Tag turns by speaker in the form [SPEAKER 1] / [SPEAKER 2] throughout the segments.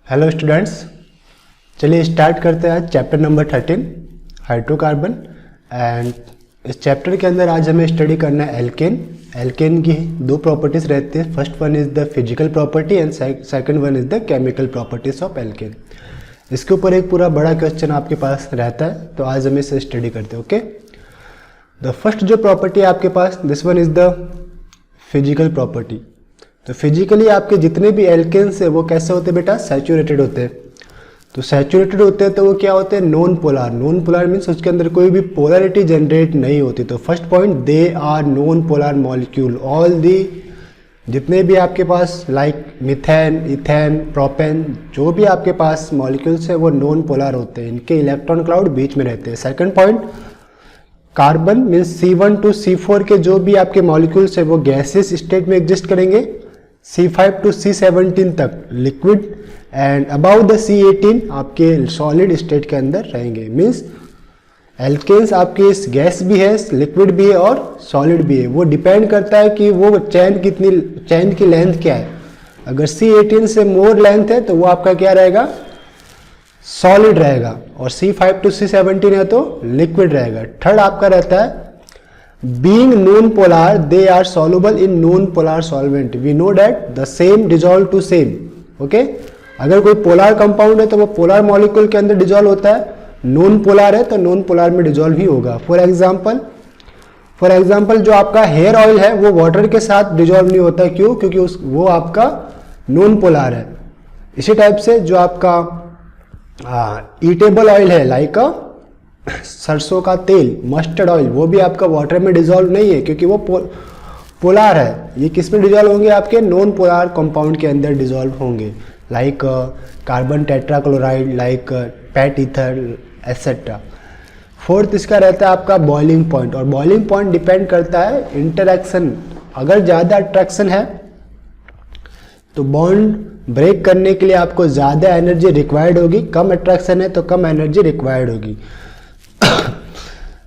[SPEAKER 1] Hello students, चलिए start करते हैं चैप्टर नंबर 13 हाइड्रोकार्बन। एंड इस चैप्टर के अंदर आज हमें स्टडी करना है एल्केन। एल्केन की दो प्रॉपर्टीज़ रहती है, first one is the physical property and second one is the chemical properties of alkene. इसके ऊपर एक पूरा बड़ा क्वेश्चन आपके पास रहता है, तो आज हम इसे स्टडी करते हैं। ओके, द फर्स्ट जो प्रॉपर्टी है आपके पास, this one is the physical property. तो फिजिकली आपके जितने भी एल्केन्स है वो कैसे होते हैं बेटा? सैचुरेटेड होते हैं। तो सैचुरेटेड होते हैं तो वो क्या होते हैं? Non polar. Non polar means उसके अंदर कोई भी पोलरिटी जनरेट नहीं होती। तो first point, they are non polar molecule. All the जितने भी आपके पास लाइक मिथेन, इथेन, प्रोपेन, जो भी आपके पास मॉलिक्यूल्स है वो नॉन पोलर होते हैं, इनके इलेक्ट्रॉन क्लाउड बीच में रहते हैं। Second point, carbon means C1 to C4 के जो भी आपके मॉलिक्यूल्स है वो गैसियस स्टेट में एग्जिस्ट करेंगे, C5 to C17 तक liquid, and about the C18 आपके सॉलिड स्टेट के अंदर रहेंगे। मीन्स एल्केन्स आपके इस गैस भी है, लिक्विड भी है और सॉलिड भी है। वो डिपेंड करता है कि वो चैन की लेंथ क्या है। अगर C18 से मोर लेंथ है तो वो आपका क्या रहेगा? सॉलिड रहेगा, और C5 to C17 है तो लिक्विड रहेगा। थर्ड आपका रहता है being non polar they are soluble in non polar solvent, we know that the same dissolve to same। Okay, अगर कोई पोलर कंपाउंड है तो वो पोलर मॉलिक्यूल के अंदर डिजोल्व होता है, नॉन पोलर है तो नॉन पोलर में डिजोल्व ही होगा। फॉर एग्जांपल जो आपका हेयर ऑयल है वो वाटर के साथ डिजोल्व नहीं होता। क्यों? क्योंकि वो आपका नॉन पोलर है। इसी टाइप से जो आपका ईटेबल ऑयल है लाइक सरसों का तेल, मस्टर्ड ऑयल, वो भी आपका वाटर में डिजोल्व नहीं है क्योंकि वो पोलर है। ये किस में डिजोल्व होंगे? आपके नॉन पोलर कंपाउंड के अंदर डिजोल्व होंगे, like carbon tetrachloride, like PAT ether etcetera. Fourth इसका रहता है आपका बॉइलिंग पॉइंट, और बॉइलिंग पॉइंट डिपेंड करता है इंटरेक्शन। अगर ज़्यादा अट्रैक्शन है तो बॉन्ड ब्रेक करने के लिए आपको ज़्यादा एनर्जी रिक्वायर्ड होगी, कम अट्रैक्शन है तो कम एनर्जी रिक्वायर्ड होगी।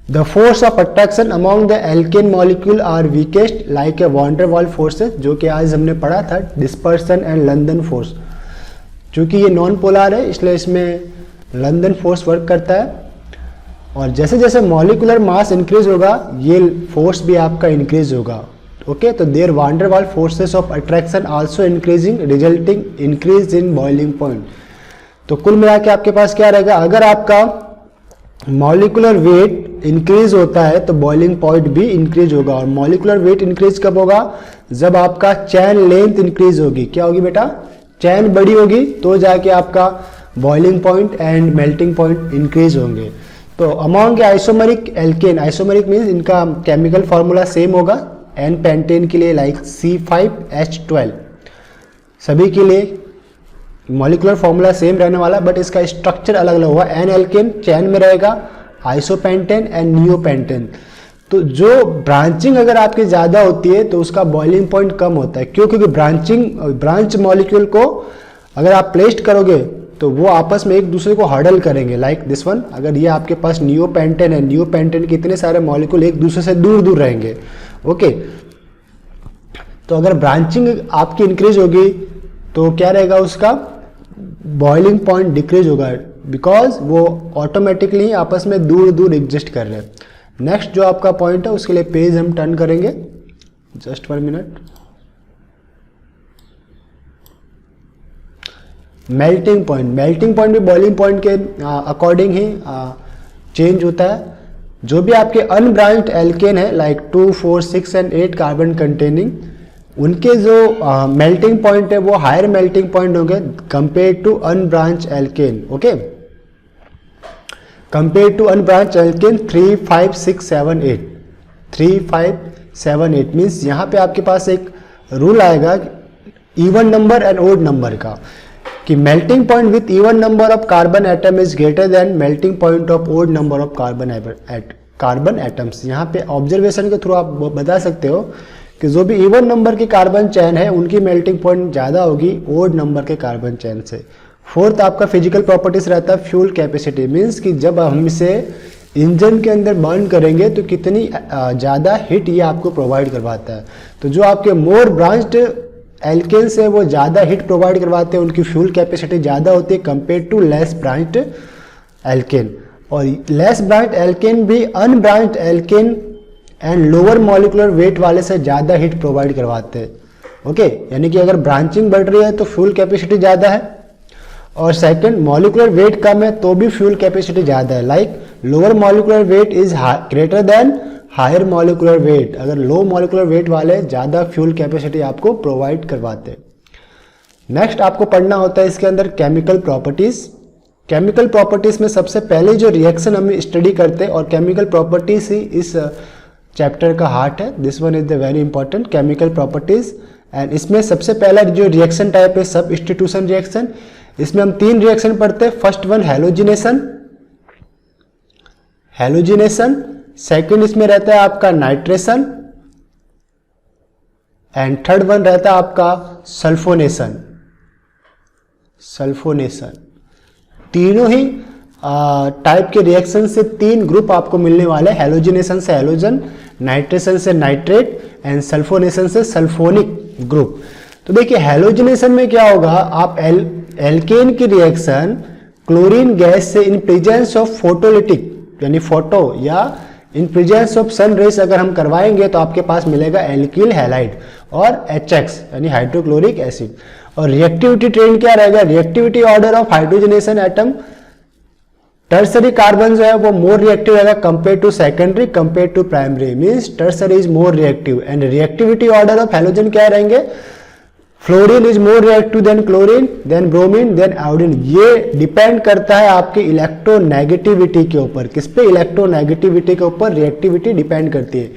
[SPEAKER 1] The force of attraction among the alkane molecule are weakest like a van der Waals forces, जो कि आज हमने पढ़ा था, dispersion and London force। चूँकि ये नॉन पोलर है इसलिए इसमें लंदन फोर्स वर्क करता है, और जैसे जैसे मॉलिकुलर मास इंक्रीज होगा ये फोर्स भी आपका इंक्रीज होगा। ओके, तो there van der Waals forces of attraction also increasing resulting increase in boiling point। तो कुल मिला के आपके पास क्या रहेगा? अगर आपका मॉलिकुलर वेट इंक्रीज होता है तो बॉइलिंग पॉइंट भी इंक्रीज होगा। और मॉलिकुलर वेट इंक्रीज कब होगा? जब आपका चैन लेंथ इंक्रीज होगी। क्या होगी बेटा? चैन बड़ी होगी तो जाके आपका boiling point and melting point increase होंगे। तो among isomeric alkene, isomeric means इनका केमिकल फॉर्मूला सेम होगा एन पेंटेन के लिए लाइक C5H12, सभी के लिए मॉलिकुलर फॉर्मूला सेम रहने वाला, बट इसका स्ट्रक्चर अलग अलग होगा। एन एल्केन चैन में रहेगा, आइसोपेंटेन एंड नियोपेंटेन। तो जो ब्रांचिंग अगर आपकी ज़्यादा होती है तो उसका बॉइलिंग पॉइंट कम होता है। क्यों? क्योंकि ब्रांच मॉलिक्यूल को अगर आप प्लेस्ड करोगे तो वो आपस में एक दूसरे को हर्डल करेंगे, लाइक दिस वन। अगर ये आपके पास नियोपेंटेन है, नियोपेंटेन के इतने सारे मॉलिक्यूल एक दूसरे से दूर दूर रहेंगे। ओके, तो अगर ब्रांचिंग आपकी इंक्रीज होगी तो क्या रहेगा? उसका बॉइलिंग पॉइंट डिक्रीज होगा, बिकॉज वो ऑटोमेटिकली आपस में दूर दूर एग्जिस्ट कर रहे हैं। नेक्स्ट जो आपका पॉइंट है उसके लिए पेज हम टर्न करेंगे, जस्ट 1 मिनट। मेल्टिंग पॉइंट भी बॉइलिंग पॉइंट के अकॉर्डिंग ही चेंज होता है। जो भी आपके अनब्रांच्ड एल्केन है लाइक 2, 4, 6 एंड 8 कार्बन कंटेनिंग, उनके जो मेल्टिंग पॉइंट है वो हायर मेल्टिंग पॉइंट होंगे compare to unbranch alkane. Okay, compare to unbranch alkane 3, 5, 6, 7, 8। 3, 5, 7, 8 means यहाँ पे आपके पास एक रूल आएगा even number and odd number का, कि melting point with even number of carbon atom is greater than melting point of odd number of carbon atoms. यहाँ पे ऑब्जर्वेशन के थ्रू आप बता सकते हो कि जो भी इवन नंबर की कार्बन चैन है उनकी मेल्टिंग पॉइंट ज़्यादा होगी ओड नंबर के कार्बन चैन से। फोर्थ आपका फिजिकल प्रॉपर्टीज रहता है फ्यूल कैपेसिटी, मीन्स कि जब हम इसे इंजन के अंदर बर्न करेंगे तो कितनी ज़्यादा हीट ये आपको प्रोवाइड करवाता है। तो जो आपके मोर ब्रांच्ड एल्केन से वो ज़्यादा हीट प्रोवाइड करवाते हैं, उनकी फ्यूल कैपेसिटी ज़्यादा होती है compare to less branched alkane. और लेस ब्रांच्ड एल्केन भी unbranched alkane and lower molecular weight वाले से ज़्यादा हीट प्रोवाइड करवाते हैं। ओके, यानी कि अगर ब्रांचिंग बढ़ रही है तो फ्यूल कैपेसिटी ज़्यादा है, और सेकंड मॉलिकुलर वेट कम है तो भी फ्यूल कैपेसिटी ज़्यादा है। Like lower molecular weight is greater than higher molecular weight, अगर लो मॉलिकुलर वेट वाले ज़्यादा फ्यूल कैपेसिटी आपको प्रोवाइड करवाते हैं। नेक्स्ट आपको पढ़ना होता है इसके अंदर केमिकल प्रॉपर्टीज़। केमिकल प्रॉपर्टीज़ में सबसे पहले जो रिएक्शन हम स्टडी करते हैं, और केमिकल प्रॉपर्टीज़ ही इस चैप्टर का हार्ट है, this one is the very important chemical properties. And इसमें सबसे पहला जो रिएक्शन टाइप है सबस्टिट्यूशन रिएक्शन। इसमें हम 3 रिएक्शन पढ़ते हैं। फर्स्ट वन हैलोजिनेशन, सेकंड इसमें रहता है आपका नाइट्रेशन, एंड थर्ड वन रहता है आपका सल्फोनेशन। तीनों ही टाइप के रिएक्शन से 3 ग्रुप आपको मिलने वाले, हैलोजिनेशन से हैलोजन, नाइट्रेशन से नाइट्रेट एंड सल्फोनेशन से सल्फोनिक ग्रुप। तो देखिए हैलोजिनेशन में क्या होगा, आप एल्केन की रिएक्शन क्लोरीन गैस से इन प्रेजेंस ऑफ फोटोलिटिक यानी फोटो या in presence of sun rays अगर हम करवाएंगे तो आपके पास मिलेगा एल्किल हैलाइड और HX यानी हाइड्रोक्लोरिक एसिड। और रिएक्टिविटी ट्रेंड क्या रहेगा, reactivity order of hydrogenation atom, tertiary carbon जो है वो मोर रिएक्टिव रहेगा compare to secondary compare to primary, means tertiary is more reactive. And reactivity order of halogen क्या रहेंगे, fluorine is more reactive than chlorine then bromine then iodine. ये depend करता है आपके इलेक्ट्रोनेगेटिविटी के ऊपर। किस पे, इलेक्ट्रोनेगेटिविटी के ऊपर रिएक्टिविटी डिपेंड करती है।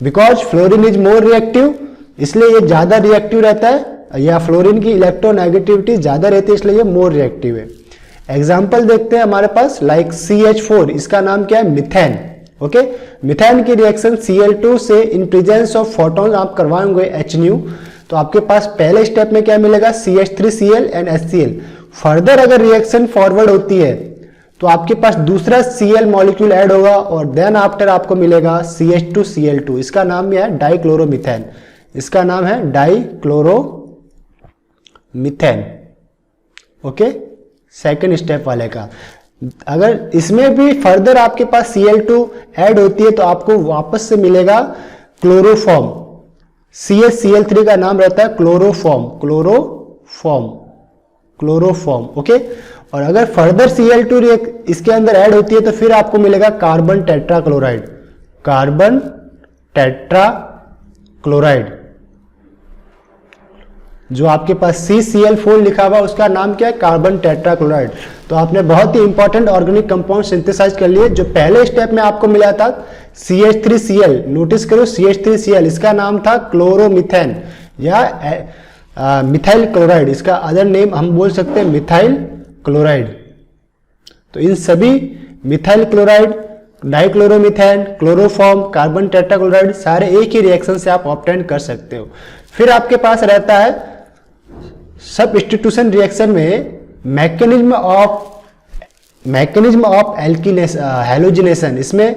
[SPEAKER 1] Because fluorine is more reactive इसलिए ये ज्यादा रिएक्टिव रहता है, या फ्लोरीन की इलेक्ट्रोनेगेटिविटी ज्यादा रहती है इसलिए ये मोर रिएक्टिव है। एग्जाम्पल देखते हैं हमारे पास, लाइक CH4, इसका नाम क्या है, मिथेन। ओके, मिथेन की रिएक्शन Cl2 से इन प्रेजेंस ऑफ फोटोन आप करवाएंगे HNu, तो आपके पास पहले स्टेप में क्या मिलेगा, CH3Cl एंड HCl। फर्दर अगर रिएक्शन फॉरवर्ड होती है तो आपके पास दूसरा Cl मॉलिक्यूल ऐड होगा और देन आफ्टर आपको मिलेगा CH2Cl2। इसका नाम है डाइक्लोरोमीथेन, इसका नाम है डाइक्लोरोमीथेन। ओके, सेकेंड स्टेप वाले का। अगर इसमें भी फर्दर आपके पास Cl2 ऐड होती है तो आपको वापस से मिलेगा क्लोरोफॉर्म। CH3 का नाम रहता है क्लोरोफॉर्म। ओके, और अगर फर्दर Cl2 इसके अंदर ऐड होती है तो फिर आपको मिलेगा कार्बन टेट्राक्लोराइड। जो आपके पास CCl4 लिखा हुआ उसका नाम क्या है, कार्बन टेट्राक्लोराइड। तो आपने बहुत ही इंपॉर्टेंट ऑर्गेनिक कंपाउंड सिंथेसाइज कर लिए। जो पहले स्टेप में आपको मिला था CH3Cl, नोटिस करो CH3Cl, इसका नाम था क्लोरोमीथेन या मिथाइल क्लोराइड, इसका अदर नेम हम बोल सकते हैं मिथाइल क्लोराइड। तो इन सभी methyl chloride, dichloromethane, chloroform, carbon tetrachloride सारे एक ही रिएक्शन से आप ऑब्टेन कर सकते हो। फिर आपके पास रहता है सबस्टिट्यूशन रिएक्शन में मैकेनिज्म ऑफ हैलोजिनेशन। इसमें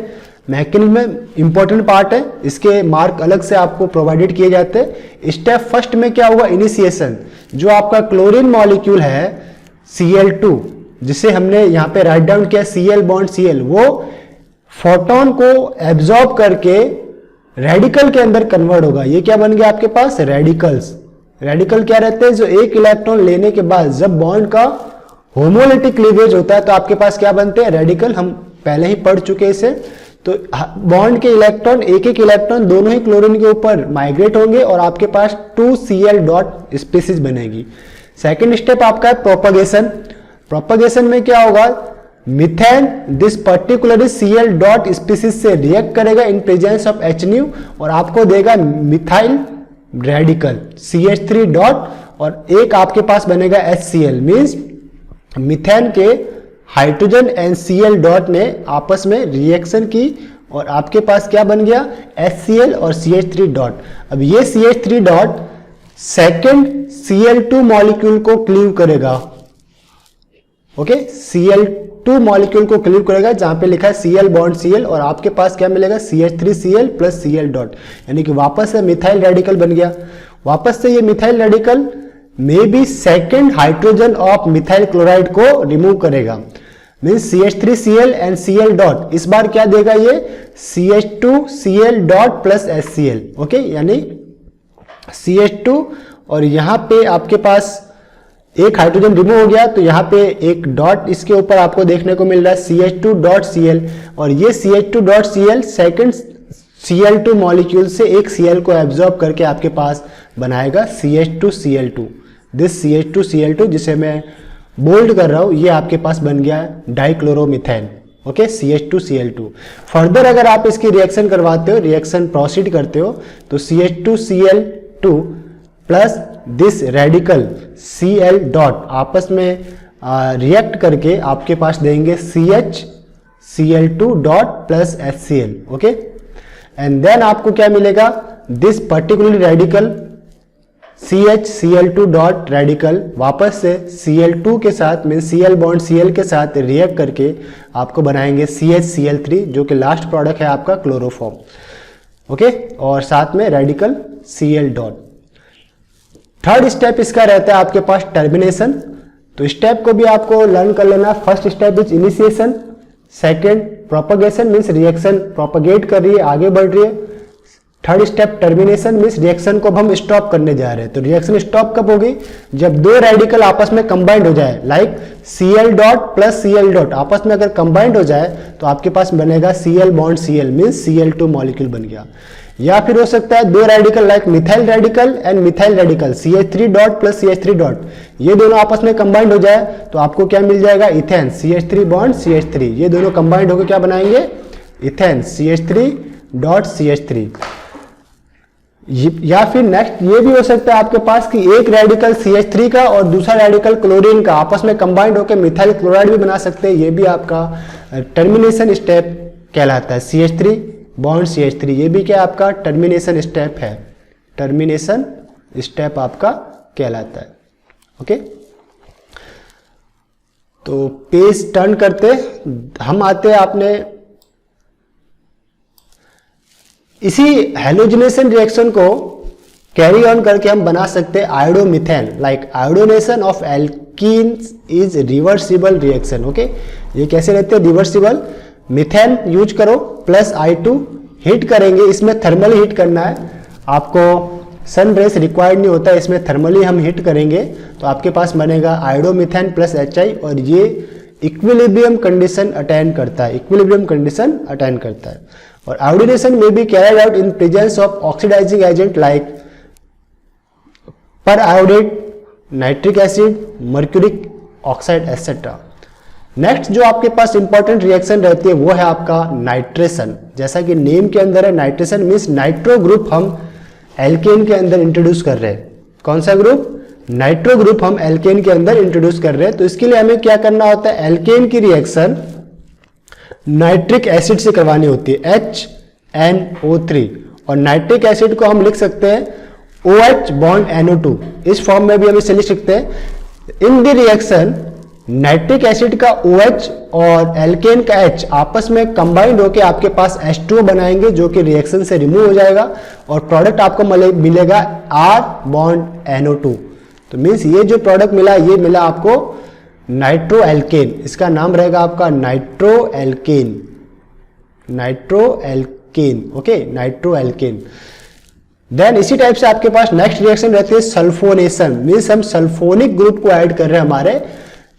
[SPEAKER 1] मैकेनिज्म इंपॉर्टेंट पार्ट है, इसके मार्क अलग से आपको प्रोवाइडेड किए जाते हैं। स्टेप फर्स्ट में क्या होगा, इनिशिएशन। जो आपका क्लोरीन मॉलिक्यूल है Cl2, जिसे हमने यहाँ पे राइट डाउन किया Cl बॉन्ड Cl, वो फोटोन को एब्जॉर्ब करके रेडिकल के अंदर कन्वर्ट होगा। ये क्या बन गया आपके पास, रेडिकल्स। रेडिकल क्या रहते हैं, जो एक इलेक्ट्रॉन लेने के बाद जब बॉन्ड का होमोलिटिक क्लीवेज होता है तो आपके पास क्या बनते हैं, रेडिकल। हम पहले ही पढ़ चुके इसे। तो बॉन्ड के इलेक्ट्रॉन, एक एक इलेक्ट्रॉन दोनों ही क्लोरीन के ऊपर माइग्रेट होंगे और आपके पास 2Cl डॉट स्पीसीज बनेगी। सेकेंड स्टेप आपका है प्रोपगेशन। प्रोपगेशन में क्या होगा, methane this particular Cl dot species से रिएक्ट करेगा इन प्रेजेंस ऑफ HNu और आपको देगा मिथाइल रेडिकल CH3 डॉट, और एक आपके पास बनेगा HCl, मींस मिथेन के हाइड्रोजन एंड Cl डॉट ने आपस में रिएक्शन की और आपके पास क्या बन गया, HCl और CH3 डॉट। अब ये CH3 dot second Cl2 molecule को क्लीव करेगा। ओके, Cl2 मॉलिक्यूल को क्लीव करेगा जहां पे लिखा है Cl बॉन्ड Cl और आपके पास क्या मिलेगा CH3Cl प्लस Cl डॉट, यानी कि वापस से मिथाइल रेडिकल बन गया। वापस से ये methyl radical may be second hydrogen of methyl chloride को रिमूव करेगा, means CH3Cl and Cl dot, इस बार क्या देगा ये CH2Cl dot plus HCl, okay, यानी CH2 और यहाँ पे आपके पास एक हाइड्रोजन रिमूव हो गया, तो यहाँ पे एक डॉट इसके ऊपर आपको देखने को मिल रहा है CH2 डॉट Cl, और ये CH2 dot Cl second Cl2 molecule से एक Cl को एब्जॉर्ब करके आपके पास बनाएगा CH2Cl2। दिस CH2Cl2 जिसे मैं बोल्ड कर रहा हूं, ये आपके पास बन गया डाइक्लोरोमिथेन, ओके, CH2Cl2। फर्दर अगर आप इसकी रिएक्शन करवाते हो, रिएक्शन प्रोसीड करते हो, तो CH2Cl2 plus this radical Cl dot आपस में रिएक्ट करके आपके पास देंगे CH Cl2 dot plus HCl, okay, and then आपको क्या मिलेगा, this particular radical CH Cl2 dot radical वापस से Cl2 के साथ मीन Cl बॉन्ड Cl के साथ रिएक्ट करके आपको बनाएंगे CH Cl3 जो कि लास्ट प्रोडक्ट है आपका क्लोरोफॉर्म, ओके, और साथ में radical Cl dot. Third step इसका रहता है आपके पास टर्मिनेशन, तो स्टेप को भी आपको लर्न कर लेना। First step is initiation, second propagation means reaction propagate कर रही है, आगे बढ़ रही है। Third step termination means reaction को अब हम स्टॉप करने जा रहे हैं। तो रिएक्शन स्टॉप कब होगी, जब दो रेडिकल आपस में कंबाइंड हो जाए, like Cl dot plus Cl dot आपस में अगर कंबाइंड हो जाए तो आपके पास बनेगा Cl bond Cl means Cl2 molecule बन गया। या फिर हो सकता है दो radical like methyl radical and methyl radical CH3 dot plus CH3 dot, ये दोनों आपस में कंबाइंड हो जाए तो आपको क्या मिल जाएगा, इथेन CH3 बॉन्ड CH3, ये दोनों कंबाइंड होकर क्या बनाएंगे, इथेन CH3 डॉट CH3। या फिर नेक्स्ट ये भी हो सकता है आपके पास कि एक रेडिकल CH3 का और दूसरा रेडिकल क्लोरीन का आपस में कंबाइंड होकर मिथाइल क्लोराइड भी बना सकते हैं, ये भी आपका टर्मिनेशन स्टेप कहलाता है। CH3 बॉन्ड CH3, ये भी क्या आपका टर्मिनेशन स्टेप है, टर्मिनेशन स्टेप आपका कहलाता है, ओके। तो पेज टर्न करते हम आते हैं आपने इसी हेलोजिनेशन रिएक्शन को कैरी ऑन करके हम बना सकते हैं iodomethane, like iodination of alkenes is reversible reaction, okay. ये कैसे रहते हैं, रिवर्सिबल। मिथेन यूज करो प्लस I2 हीट करेंगे, इसमें थर्मली हीट करना है, आपको सन रेस रिक्वायर्ड नहीं होता, इसमें थर्मली हम हीट करेंगे तो आपके पास बनेगा आयोडोमिथेन प्लस HI, और ये इक्विलिब्रियम कंडीशन अटेन करता है, इक्विलिब्रियम कंडीशन अटेन करता है। और आयोडीनेशन में भी carried out in presence of oxidizing agent like periodate, nitric acid, mercuric oxide etcetera. Next जो आपके पास इंपॉर्टेंट रिएक्शन रहती है वो है आपका नाइट्रेशन। जैसा कि नेम के अंदर है, नाइट्रेशन मीन्स नाइट्रो ग्रुप हम एल्केन के अंदर इंट्रोड्यूस कर रहे हैं। कौन सा ग्रुप, नाइट्रो ग्रुप हम एल्केन के अंदर इंट्रोड्यूस कर रहे हैं। तो इसके लिए हमें क्या करना होता है, एल्केन की रिएक्शन नाइट्रिक एसिड से करवानी होती है, HNO3, और नाइट्रिक एसिड को हम लिख सकते हैं OH बॉन्ड NO2, इस फॉर्म में भी हम इसे लिख सकते हैं। In the reaction nitric acid का OH और एल्केन का H आपस में कंबाइंड होकर आपके पास H2O बनाएंगे जो कि रिएक्शन से रिमूव हो जाएगा और प्रोडक्ट आपको मिलेगा R बॉन्ड NO2। तो मीन्स ये जो प्रोडक्ट मिला ये मिला आपको नाइट्रो एल्केन, इसका नाम रहेगा आपका nitro alkane, nitro alkane, okay, nitro alkane. Then इसी टाइप से आपके पास नेक्स्ट रिएक्शन रहती है सल्फोनेशन, मीन्स हम सल्फोनिक ग्रुप को ऐड कर रहे हैं हमारे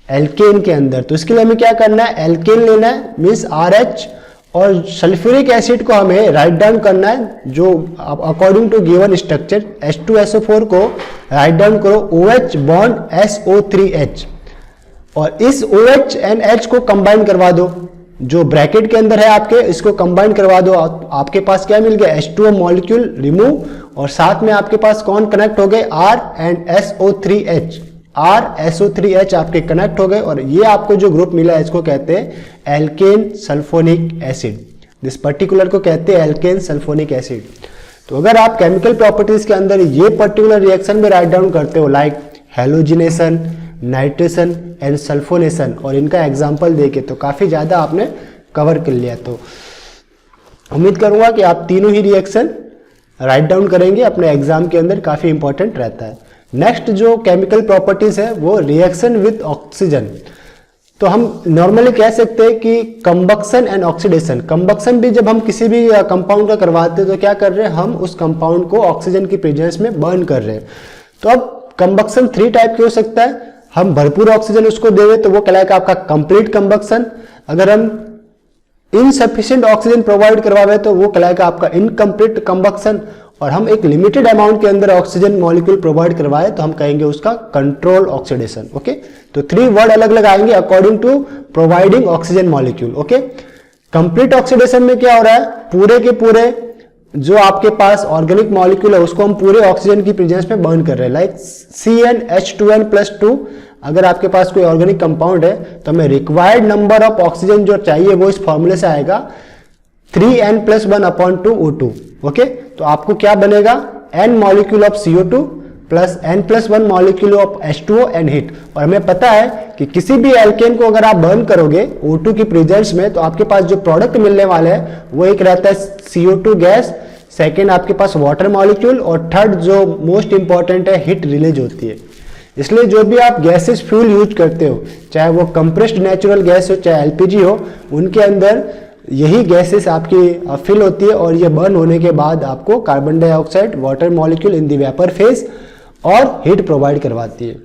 [SPEAKER 1] एल्केन के अंदर। तो इसके लिए हमें क्या करना है, एल्केन लेना है मीन्स RH, और सल्फ्यूरिक एसिड को हमें राइट डाउन करना है जो according to given structure H2SO4 को राइट डाउन करो OH बॉन्ड SO3H, और इस OH एंड H को कंबाइन करवा दो, जो ब्रैकेट के अंदर है आपके इसको कंबाइन करवा दो, आपके पास क्या मिल गया, H2O मॉलिक्यूल रिमूव, और साथ में आपके पास कौन कनेक्ट हो गए, R and SO3H, R SO3H आपके कनेक्ट हो गए, और ये आपको जो ग्रुप मिला है इसको कहते हैं alkane sulphonic acid. This particular को कहते हैं एल्केन सल्फोनिक एसिड। तो अगर आप केमिकल प्रॉपर्टीज के अंदर ये पर्टिकुलर रिएक्शन में राइट डाउन करते हो like halogenation, nitration and sulphonation, और इनका एग्जाम्पल देके तो काफी ज्यादा आपने कवर कर लिया। तो उम्मीद करूंगा कि आप तीनों ही रिएक्शन राइट डाउन करेंगे अपने एग्जाम के अंदर, काफ़ी इंपॉर्टेंट रहता है। नेक्स्ट जो केमिकल प्रॉपर्टीज है वो रिएक्शन विद ऑक्सीजन। तो हम नॉर्मली कह सकते हैं कि कंबक्शन एंड ऑक्सीडेशन। कंबक्शन भी जब हम किसी भी कंपाउंड का करवाते हैं तो क्या कर रहे हैं, हम उस कंपाउंड को ऑक्सीजन की प्रेजेंस में बर्न कर रहे हैं। तो अब कंबक्शन 3 टाइप के हो सकता है। हम भरपूर ऑक्सीजन उसको देवे तो वो कहलाएगा आपका कंप्लीट कंबक्शन। अगर हम इनसफिशिएंट ऑक्सीजन प्रोवाइड करवावे तो वो कहलाएगा आपका इनकम्प्लीट कंबक्शन। और हम एक लिमिटेड अमाउंट के अंदर ऑक्सीजन मॉलिक्यूल प्रोवाइड करवाए तो हम कहेंगे उसका कंट्रोल ऑक्सीडेशन। ओके, तो 3 वर्ड अलग अलग आएंगे according to providing oxygen molecule. Okay, complete oxidation में क्या हो रहा है, पूरे के पूरे जो आपके पास ऑर्गेनिक मॉलिक्यूल है उसको हम पूरे ऑक्सीजन की प्रेजेंस में बर्न कर रहे हैं। लाइक CnH2n+2, अगर आपके पास कोई ऑर्गेनिक कंपाउंड है तो हमें रिक्वायर्ड नंबर ऑफ ऑक्सीजन जो चाहिए वो इस फॉर्मूले से आएगा 3n+1/2O2। ओके, तो आपको क्या बनेगा, n molecule of CO2 plus n+1 molecule of H2O and heat. और हमें पता है कि किसी भी एल्केन को अगर आप बर्न करोगे O2 की प्रेजेंस में तो आपके पास जो प्रोडक्ट मिलने वाला है वो एक रहता है CO2 गैस, सेकेंड आपके पास वाटर मॉलिक्यूल, और थर्ड जो मोस्ट इंपॉर्टेंट है हीट रिलीज होती है। इसलिए जो भी आप गैसेस फ्यूल यूज करते हो, चाहे वो कंप्रेस्ड नेचुरल गैस हो चाहे LPG हो, उनके अंदर यही गैसेस आपकी फिल होती है और ये बर्न होने के बाद आपको carbon dioxide, water molecule in the vapour phase और हीट प्रोवाइड करवाती है।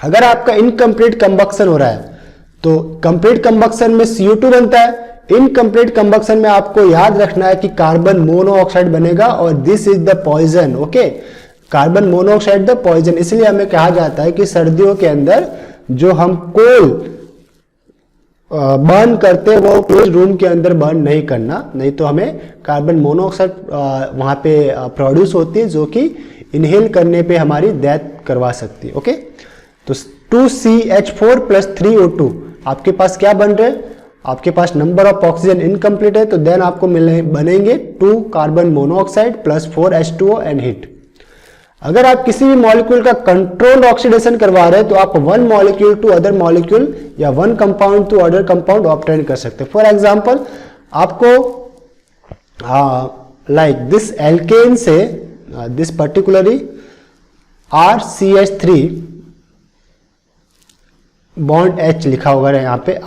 [SPEAKER 1] अगर आपका इनकम्प्लीट कंबक्शन हो रहा है तो कंप्लीट कंबक्शन में CO2 बनता है। इनकम्प्लीट कंबक्शन में आपको याद रखना है कि कार्बन मोनोऑक्साइड बनेगा और this is the poison. Okay, carbon monoxide the poison. इसलिए हमें कहा जाता है कि सर्दियों के अंदर जो हम कोल बर्न करते हैं वो क्लोज रूम के अंदर बर्न नहीं करना, नहीं तो हमें कार्बन मोनोऑक्साइड वहां पे प्रोड्यूस होती है जो कि इनहेल करने पे हमारी डेथ करवा सकती है। ओके, तो 2CH4+3O2 आपके पास क्या बन रहे हैं, आपके पास नंबर ऑफ ऑक्सीजन इनकम्प्लीट है तो देन आपको बनेंगे 2 carbon monoxide plus 4H2O and heat. अगर आप किसी भी मॉलिक्यूल का कंट्रोल ऑक्सीडेशन करवा रहे हैं तो आप 1 मॉलिक्यूल टू अदर मॉलिक्यूल या 1 compound to other compound obtain कर सकते हैं। फॉर एग्जांपल आपको लाइक दिस एल्केन से this particularly RCH3 bond H लिखा होगा यहाँ पे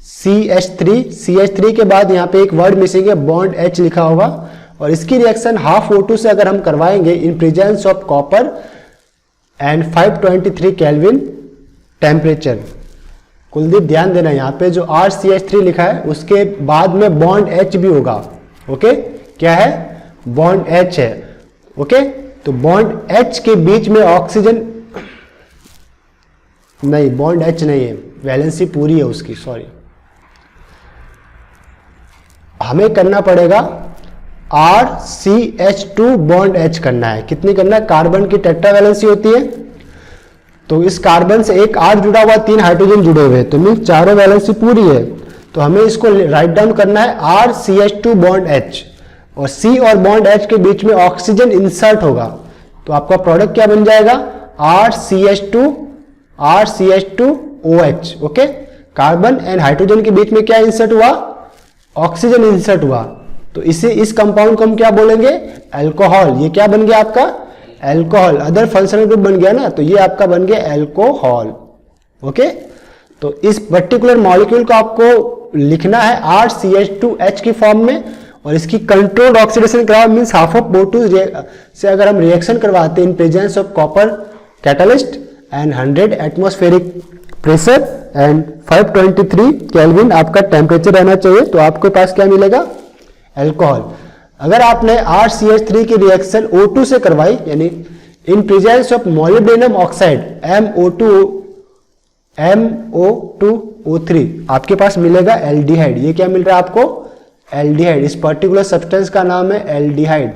[SPEAKER 1] CH3 के बाद यहाँ पे एक वर्ड मिसिंग है, बॉन्ड H लिखा होगा, और इसकी रिएक्शन हाफ O2 से अगर हम करवाएंगे इन presence of copper and 523 kelvin temperature. Kuldeep ध्यान देना, यहाँ पे जो RCH3 लिखा है उसके बाद में बॉन्ड H भी होगा। ओके, क्या है, बॉन्ड H है। ओके, तो बॉन्ड H के बीच में ऑक्सीजन नहीं, बॉन्ड H नहीं है, वैलेंसी पूरी है उसकी, सॉरी। हमें करना पड़ेगा RCH2 बॉन्ड H करना है। कितनी करना है, कार्बन की टेट्रा वैलेंसी होती है तो इस कार्बन से एक R जुड़ा हुआ, 3 हाइड्रोजन जुड़े हुए, तो मीन चारों वैलेंसी पूरी है। तो हमें इसको राइट डाउन करना है RCH2 बॉन्ड H, और C और बॉन्ड H के बीच में ऑक्सीजन इंसर्ट होगा तो आपका प्रोडक्ट क्या बन जाएगा, RCH2OH। Okay, carbon and hydrogen के बीच में क्या इंसर्ट हुआ, ऑक्सीजन इंसर्ट हुआ, तो इस कंपाउंड को हम क्या बोलेंगे, अल्कोहल। ये क्या बन गया आपका, अल्कोहल। अदर फंक्शनल ग्रुप बन गया ना, तो ये आपका बन गया अल्कोहल। ओके, तो इस पर्टिकुलर मॉलिक्यूल को आपको लिखना है RCH2H की फॉर्म में, और इसकी कंट्रोल्ड ऑक्सीडेशन कराओ, मींस हाफ ऑफ O2 से अगर हम रिएक्शन करवाते हैं इन presence of copper catalyst and 100 atmospheric pressure and 523 kelvin आपका टेम्परेचर रहना चाहिए, तो आपके पास क्या मिलेगा, अल्कोहल। अगर आपने RCH3 की रिएक्शन O2 से करवाई, यानी इन presence of molybdenum oxide MO2O3, आपके पास मिलेगा एल्डिहाइड। ये क्या मिल रहा है आपको, एल्डिहाइड। इस पर्टिकुलर सब्सटेंस का नाम है एल्डिहाइड।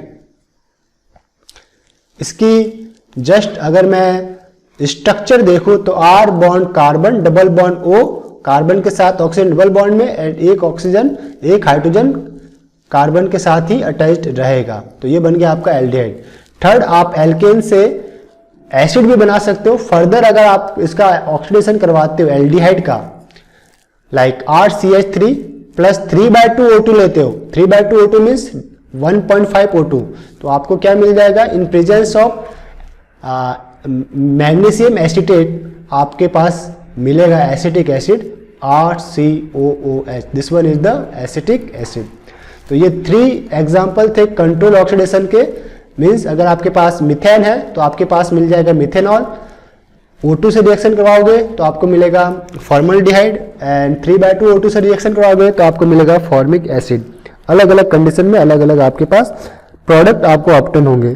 [SPEAKER 1] इसकी जस्ट अगर मैं स्ट्रक्चर देखूं तो R bond carbon, double bond O, carbon के साथ ऑक्सीजन डबल बॉन्ड में, एंड एक ऑक्सीजन, एक हाइड्रोजन कार्बन के साथ ही अटैच्ड रहेगा, तो ये बन गया आपका एल्डिहाइड। थर्ड, आप एल्केन से एसिड भी बना सकते हो। फर्दर अगर आप इसका ऑक्सीडेशन करवाते हो एल्डिहाइड का, लाइक RCH3 प्लस 3/2 O2 लेते हो, 3/2 O2 मीन्स 1.5 O2, तो आपको क्या मिल जाएगा, इन प्रेजेंस ऑफ मैग्नीशियम एसीटेट आपके पास मिलेगा acetic acid RCOOH, this one is the acetic acid. तो ये 3 एग्जाम्पल थे कंट्रोल ऑक्सीडेशन के। मीन्स अगर आपके पास मिथेन है तो आपके पास मिल जाएगा मिथेनॉल, O2 से रिएक्शन करवाओगे तो आपको मिलेगा फॉर्मल्डिहाइड, एंड 3/2 O2 से रिएक्शन करवाओगे तो आपको मिलेगा फॉर्मिक एसिड। अलग अलग कंडीशन में अलग अलग आपके पास प्रोडक्ट आपको ऑब्टेन होंगे।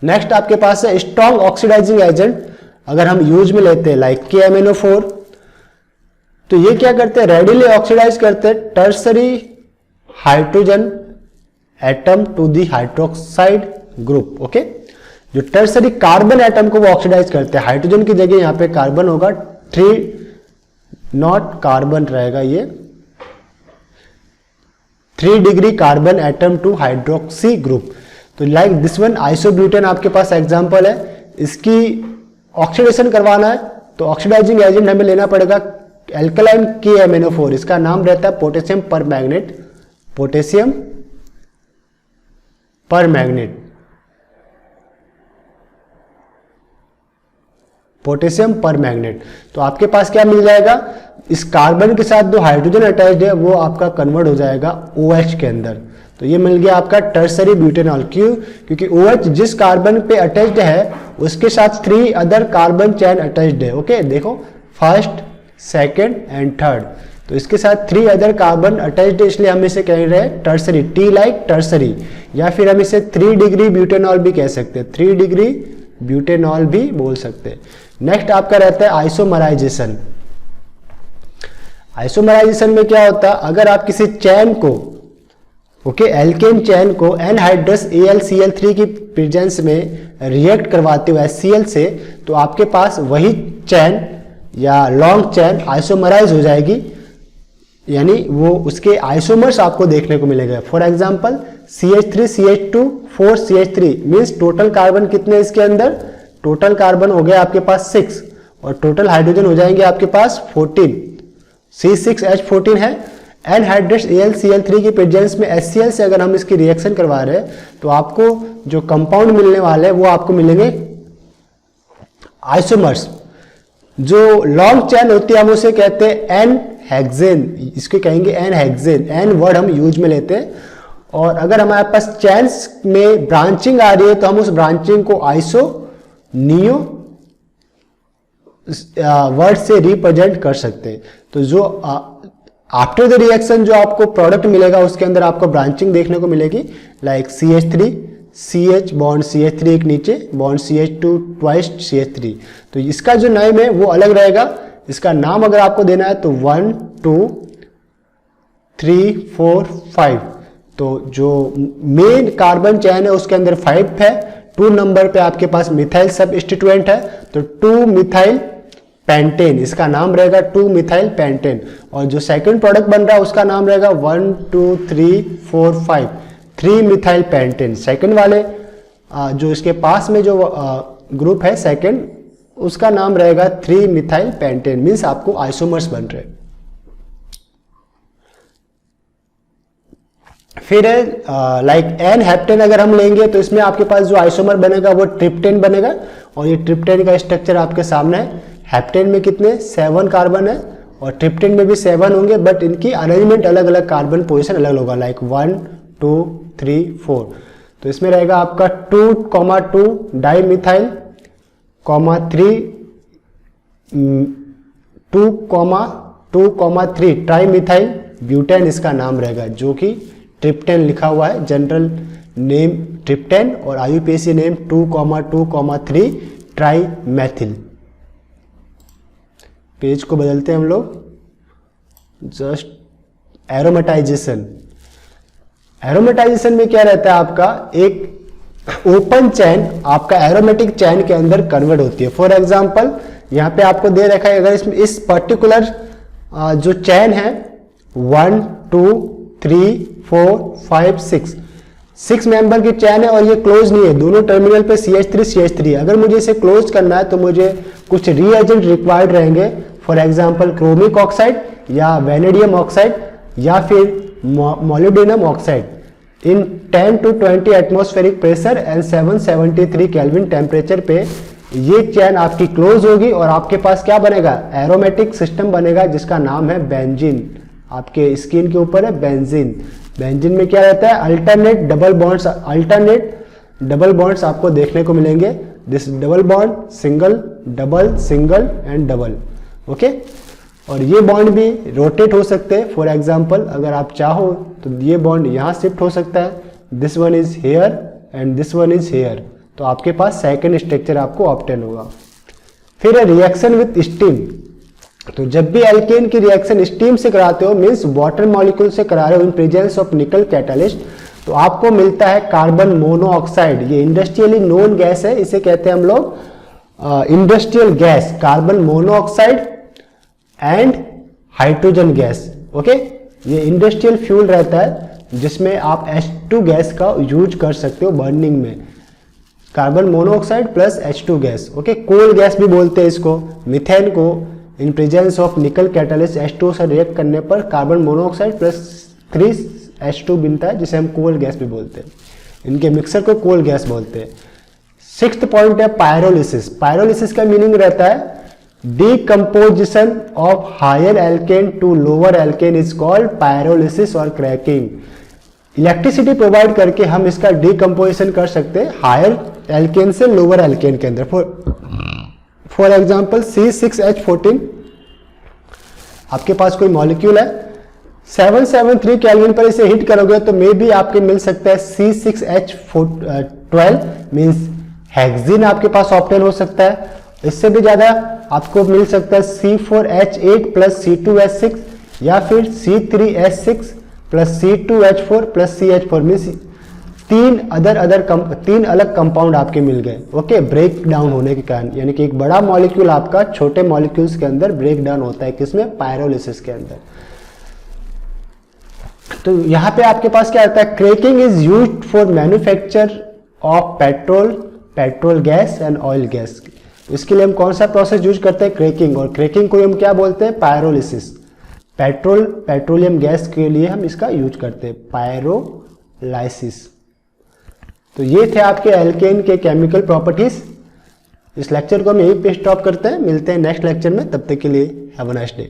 [SPEAKER 1] नेक्स्ट आपके पास है स्ट्रॉन्ग ऑक्सीडाइजिंग एजेंट। अगर हम यूज में लेते हैं लाइक KMnO4, तो ये क्या करते हैं, रेडिली ऑक्सीडाइज करते हैं tertiary hydrogen atom to the hydroxide group. Okay, जो टर्सरी कार्बन एटम को वो ऑक्सीडाइज करते हैं, हाइड्रोजन की जगह यहां पे कार्बन होगा, 3 नॉट कार्बन रहेगा, ये 3 degree carbon atom two hydroxy group. तो लाइक दिस वन आइसोब्यूटेन आपके पास एग्जांपल है, इसकी ऑक्सीडेशन करवाना है तो ऑक्सीडाइजिंग एजेंट हमें लेना पड़ेगा एल्कलाइन KMnO4, इसका नाम रहता है potassium permanganate, potassium permanganate, potassium permanganate. तो आपके पास क्या मिल जाएगा, इस कार्बन के साथ जो हाइड्रोजन अटैच्ड है वो आपका कन्वर्ट हो जाएगा OH के अंदर। तो ये मिल गया आपका टर्सरी ब्यूटेनॉल। क्यों, क्योंकि OH जिस कार्बन पे अटैच्ड है उसके साथ 3 अदर कार्बन चैन अटैच्ड है। ओके, देखो फर्स्ट, सेकेंड एंड थर्ड, तो इसके साथ 3 अदर कार्बन अटैच्ड है, इसलिए हम इसे कह रहे हैं टर्सरी, T लाइक टर्सरी, या फिर हम इसे 3 डिग्री ब्यूटेनॉल भी कह सकते हैं, 3 डिग्री ब्यूटेनॉल भी बोल सकते हैं। नेक्स्ट आपका रहता है आइसोमराइजेशन। आइसोमराइजेशन में क्या होता है, अगर आप किसी चैन को एल्केन चैन को एनहाइड्रस AlCl3 की प्रेजेंस में रिएक्ट करवाते हो HCl से, तो आपके पास वही चैन या लॉन्ग चैन आइसोमराइज हो जाएगी, यानी वो उसके आइसोमर्स आपको देखने को मिलेगा। For example CH3 CH2 4 CH3 means total carbon कितने इसके अंदर, टोटल कार्बन हो गया आपके पास 6 और टोटल हाइड्रोजन हो जाएंगे आपके पास 14, C6H14 है। एनहाइड्रस AlCl3 की प्रेजेंस में HCl से अगर हम इसकी रिएक्शन करवा रहे हैं तो आपको जो कंपाउंड मिलने वाले हैं वो आपको मिलेंगे आइसोमर्स। जो लॉन्ग चैन होती है हम उसे कहते हैं एन हेक्सेन, इसको कहेंगे एन हेक्सेन, एन वर्ड हम यूज में लेते हैं। और अगर हमारे पास चैन्स में ब्रांचिंग आ रही है तो हम उस ब्रांचिंग को आइसो नियो वर्ड से रिप्रेजेंट कर सकते हैं। तो जो आफ्टर द रिएक्शन जो आपको प्रोडक्ट मिलेगा उसके अंदर आपको ब्रांचिंग देखने को मिलेगी, like CH3 CH bond CH3 एक नीचे बॉन्ड CH2 ट्वाइस CH3। तो इसका जो नेम है वो अलग रहेगा। इसका नाम अगर आपको देना है तो 1 2 3 4 5, तो जो मेन कार्बन चैन है उसके अंदर 5 है, 2 नंबर पे आपके पास मिथाइल सब्स्टिट्यूएंट है तो 2 मिथाइल पेंटेन, इसका नाम रहेगा 2 मिथाइल पेंटेन। और जो सेकंड प्रोडक्ट बन रहा है उसका नाम रहेगा 1 2 3 4 5 3 मिथाइल पेंटेन। सेकंड वाले जो इसके पास में जो ग्रुप है सेकंड, उसका नाम रहेगा 3 मिथाइल पेंटेन, मीन्स आपको आइसोमर्स बन रहे। फिर लाइक एन हेप्टेन अगर हम लेंगे तो इसमें आपके पास जो आइसोमर बनेगा वो ट्रिप्टेन बनेगा, और ये ट्रिप्टेन का स्ट्रक्चर आपके सामने है। हेप्टेन में कितने 7 कार्बन है और ट्रिप्टेन में भी 7 होंगे, बट इनकी अरेंजमेंट अलग अलग, कार्बन पोजीशन अलग अलग होगा, लाइक 1 2 3 4। तो इसमें रहेगा आपका 2,2 di methyl 3 2,3 tri methyl butane, इसका नाम रहेगा, जो कि ट्रिप्टेन लिखा हुआ है, जनरल नेम ट्रिप्टेन और IUPAC name 2,2,3 try Maithil. Page को बदलते हैं हम लोग, जस्ट एरोमेटाइजेशन। एरोमेटाइजेशन में क्या रहता है आपका, एक ओपन चैन आपका एरोमेटिक चैन के अंदर कन्वर्ट होती है। फॉर एग्जांपल यहाँ पे आपको दे रखा है, अगर इसमें इस पर्टिकुलर जो चैन है 1 2 3 4 5 6 मेंबर की चैन है और ये क्लोज नहीं है, दोनों टर्मिनल पे CH3 अगर मुझे इसे क्लोज करना है तो मुझे कुछ रीएजेंट रिक्वायर्ड रहेंगे। फॉर एग्जांपल क्रोमिक ऑक्साइड या वेनेडियम ऑक्साइड या फिर molybdenum oxide in 10 to 20 atmospheric pressure and 773 kelvin temperature पे ये चैन आपकी क्लोज होगी और आपके पास क्या बनेगा, एरोमेटिक सिस्टम बनेगा जिसका नाम है बेंजीन। आपके स्किन के ऊपर है बेंजीन। बेंजीन में क्या रहता है, अल्टरनेट डबल बॉन्ड्स आपको देखने को मिलेंगे। This double bond, single, double, single and double, okay. और ये बॉन्ड भी रोटेट हो सकते हैं। फॉर एग्जाम्पल अगर आप चाहो तो ये बॉन्ड यहाँ शिफ्ट हो सकता है, this one is here and this one is here, तो आपके पास सेकंड स्ट्रक्चर आपको ऑब्टेन होगा। फिर रिएक्शन विथ स्टीम, तो जब भी एल्केन की रिएक्शन स्टीम से कराते हो, मीन्स वाटर मॉलिक्यूल से करा रहे हो इन प्रेजेंस ऑफ निकल कैटालिस्ट, तो आपको मिलता है कार्बन मोनोऑक्साइड। ये इंडस्ट्रियली नोन गैस है, इसे कहते हैं हम लोग industrial gas, carbon monoxide and hydrogen gas, okay. ये इंडस्ट्रियल फ्यूल रहता है जिसमें आप H2 गैस का यूज कर सकते हो बर्निंग में, carbon monoxide plus H2 gas, okay. Coal gas भी बोलते हैं इसको। मीथेन को in presence of nickel catalyst H2 से रिएक्ट करने पर कार्बन मोनोऑक्साइड प्लस 3H2 बनता है, जिसे हम कोल गैस भी बोलते हैं। इनके मिक्सर को कोल गैस बोलते हैं। 6th पॉइंट है पायरोलिसिस। पायरोलिसिस का मीनिंग रहता है decomposition of higher alkane to lower alkane is called pyrolysis और क्रैकिंग। इलेक्ट्रिसिटी प्रोवाइड करके हम इसका डीकम्पोजिशन कर सकते हैं हायर एल्केन से लोअर एल्केन के अंदर। फॉर एग्जाम्पल C6H14, आपके पास कोई मॉलिक्यूल है, 773 केल्विन पर इसे हीट करोगे तो मे बी आपके मिल सकता है C6H12 मीन्स हेक्सिन आपके पास ऑब्टेन हो सकता है। इससे भी ज्यादा आपको मिल सकता है C4H8 प्लस C2H6 या फिर C3H6 plus C2H4 plus CH4 means तीन अलग कंपाउंड आपके मिल गए, ओके, ब्रेक डाउन होने के कारण। यानी कि एक बड़ा मॉलिक्यूल आपका छोटे मॉलिक्यूल्स के अंदर ब्रेक डाउन होता है, किसमें, पायरोलिसिस के अंदर। तो यहाँ पे आपके पास क्या आता है, cracking is used for manufacture of petrol gas and oil gas. इसके लिए हम कौन सा प्रोसेस यूज करते हैं, क्रैकिंग। और क्रैकिंग को हम क्या बोलते हैं, पायरोलिसिस। पेट्रोलियम गैस के लिए हम इसका यूज करते हैं, पायरोलाइसिस। तो ये थे आपके एल्केन के केमिकल प्रॉपर्टीज। इस लेक्चर को हम यहीं पे स्टॉप करते हैं, मिलते हैं नेक्स्ट लेक्चर में, तब तक के लिए हैव अ नाइस डे।